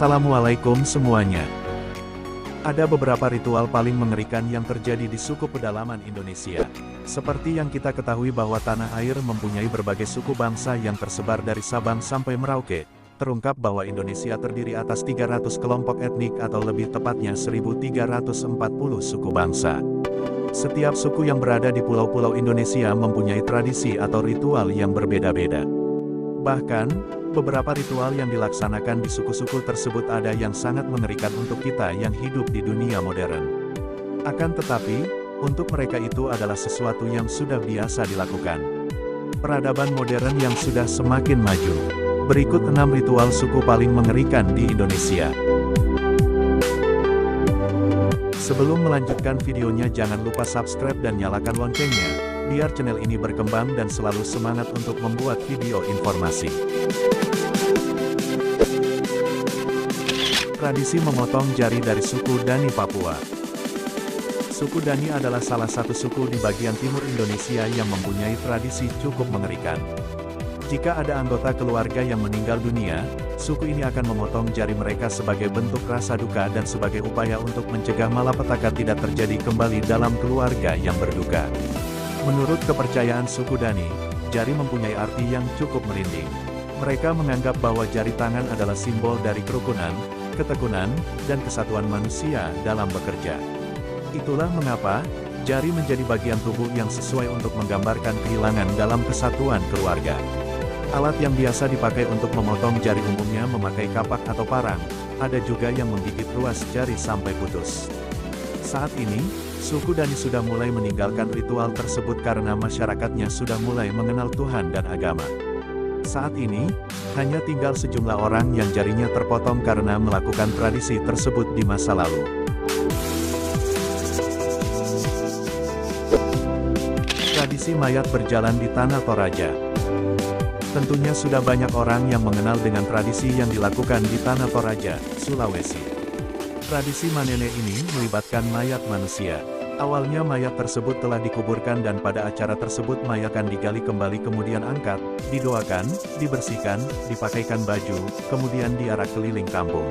Assalamualaikum semuanya. Ada beberapa ritual paling mengerikan yang terjadi di suku pedalaman Indonesia. Seperti yang kita ketahui bahwa tanah air mempunyai berbagai suku bangsa yang tersebar dari Sabang sampai Merauke. Terungkap bahwa Indonesia terdiri atas 300 kelompok etnik atau lebih tepatnya 1340 suku bangsa. Setiap suku yang berada di pulau-pulau Indonesia mempunyai tradisi atau ritual yang berbeda-beda. Bahkan, beberapa ritual yang dilaksanakan di suku-suku tersebut ada yang sangat mengerikan untuk kita yang hidup di dunia modern. Akan tetapi, untuk mereka itu adalah sesuatu yang sudah biasa dilakukan. Peradaban modern yang sudah semakin maju. Berikut 6 ritual suku paling mengerikan di Indonesia. Sebelum melanjutkan videonya, jangan lupa subscribe dan nyalakan loncengnya, biar channel ini berkembang dan selalu semangat untuk membuat video informasi. Tradisi memotong jari dari suku Dani Papua. Suku Dani adalah salah satu suku di bagian timur Indonesia yang mempunyai tradisi cukup mengerikan. Jika ada anggota keluarga yang meninggal dunia, suku ini akan memotong jari mereka sebagai bentuk rasa duka dan sebagai upaya untuk mencegah malapetaka tidak terjadi kembali dalam keluarga yang berduka. Menurut kepercayaan suku Dani, jari mempunyai arti yang cukup merinding. Mereka menganggap bahwa jari tangan adalah simbol dari kerukunan, ketekunan, dan kesatuan manusia dalam bekerja. Itulah mengapa, jari menjadi bagian tubuh yang sesuai untuk menggambarkan kehilangan dalam kesatuan keluarga. Alat yang biasa dipakai untuk memotong jari umumnya memakai kapak atau parang, ada juga yang menggigit ruas jari sampai putus. Saat ini, suku Dani sudah mulai meninggalkan ritual tersebut karena masyarakatnya sudah mulai mengenal Tuhan dan agama. Saat ini, hanya tinggal sejumlah orang yang jarinya terpotong karena melakukan tradisi tersebut di masa lalu. Tradisi mayat berjalan di Tanah Toraja. Tentunya sudah banyak orang yang mengenal dengan tradisi yang dilakukan di Tanah Toraja, Sulawesi. Tradisi manene ini melibatkan mayat manusia. Awalnya mayat tersebut telah dikuburkan dan pada acara tersebut mayat akan digali kembali kemudian angkat, didoakan, dibersihkan, dipakaikan baju, kemudian diarak keliling kampung.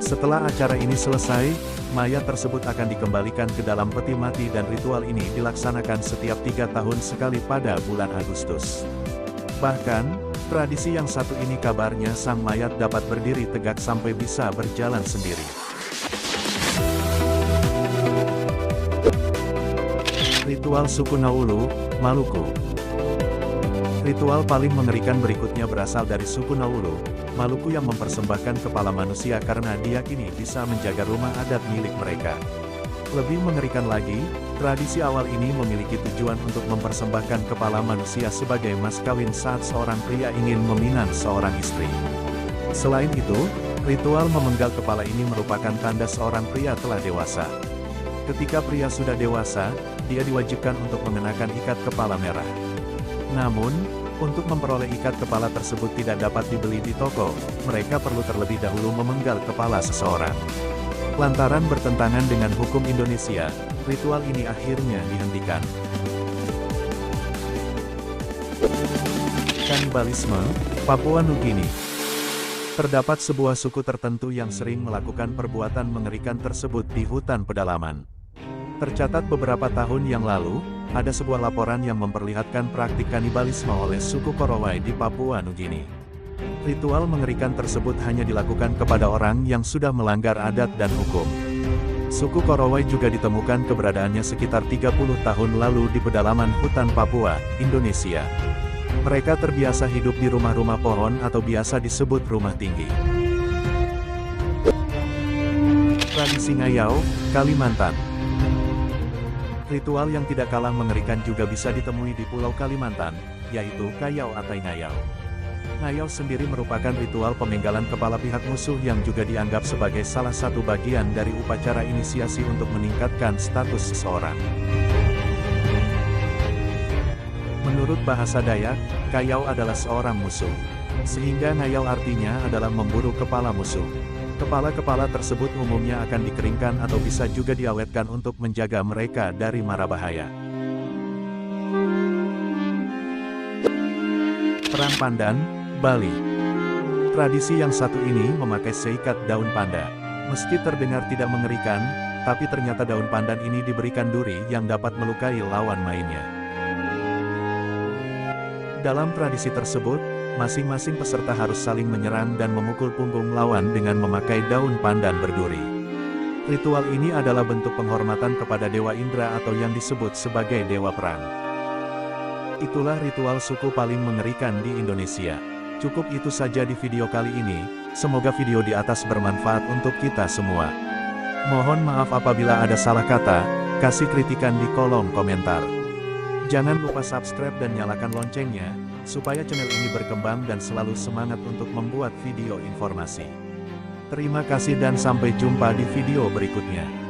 Setelah acara ini selesai, mayat tersebut akan dikembalikan ke dalam peti mati dan ritual ini dilaksanakan setiap 3 tahun sekali pada bulan Agustus. Bahkan, tradisi yang satu ini kabarnya sang mayat dapat berdiri tegak sampai bisa berjalan sendiri. Ritual suku Naulu, Maluku. Ritual paling mengerikan berikutnya berasal dari suku Naulu, Maluku yang mempersembahkan kepala manusia karena diyakini bisa menjaga rumah adat milik mereka. Lebih mengerikan lagi, tradisi awal ini memiliki tujuan untuk mempersembahkan kepala manusia sebagai mas kawin saat seorang pria ingin meminang seorang istri. Selain itu, ritual memenggal kepala ini merupakan tanda seorang pria telah dewasa. Ketika pria sudah dewasa, dia diwajibkan untuk mengenakan ikat kepala merah. Namun, untuk memperoleh ikat kepala tersebut tidak dapat dibeli di toko, mereka perlu terlebih dahulu memenggal kepala seseorang. Lantaran bertentangan dengan hukum Indonesia, ritual ini akhirnya dihentikan. Kanibalisme, Papua Nugini. Terdapat sebuah suku tertentu yang sering melakukan perbuatan mengerikan tersebut di hutan pedalaman. Tercatat beberapa tahun yang lalu, ada sebuah laporan yang memperlihatkan praktik kanibalisme oleh suku Korowai di Papua Nugini. Ritual mengerikan tersebut hanya dilakukan kepada orang yang sudah melanggar adat dan hukum. Suku Korowai juga ditemukan keberadaannya sekitar 30 tahun lalu di pedalaman hutan Papua, Indonesia. Mereka terbiasa hidup di rumah-rumah pohon atau biasa disebut rumah tinggi. Tradisi Ngayau, Kalimantan. Ritual yang tidak kalah mengerikan juga bisa ditemui di Pulau Kalimantan, yaitu Kayau atau Ngayau. Ngayau sendiri merupakan ritual pemenggalan kepala pihak musuh yang juga dianggap sebagai salah satu bagian dari upacara inisiasi untuk meningkatkan status seseorang. Menurut bahasa Dayak, Kayau adalah seorang musuh. Sehingga Ngayau artinya adalah memburu kepala musuh. Kepala-kepala tersebut umumnya akan dikeringkan atau bisa juga diawetkan untuk menjaga mereka dari mara bahaya. Perang Pandan, Bali. Tradisi yang satu ini memakai seikat daun pandan. Meski terdengar tidak mengerikan, tapi ternyata daun pandan ini diberikan duri yang dapat melukai lawan mainnya. Dalam tradisi tersebut, masing-masing peserta harus saling menyerang dan memukul punggung lawan dengan memakai daun pandan berduri. Ritual ini adalah bentuk penghormatan kepada Dewa Indra atau yang disebut sebagai Dewa Perang. Itulah ritual suku paling mengerikan di Indonesia. Cukup itu saja di video kali ini, semoga video di atas bermanfaat untuk kita semua. Mohon maaf apabila ada salah kata, kasih kritikan di kolom komentar. Jangan lupa subscribe dan nyalakan loncengnya, supaya channel ini berkembang dan selalu semangat untuk membuat video informasi. Terima kasih dan sampai jumpa di video berikutnya.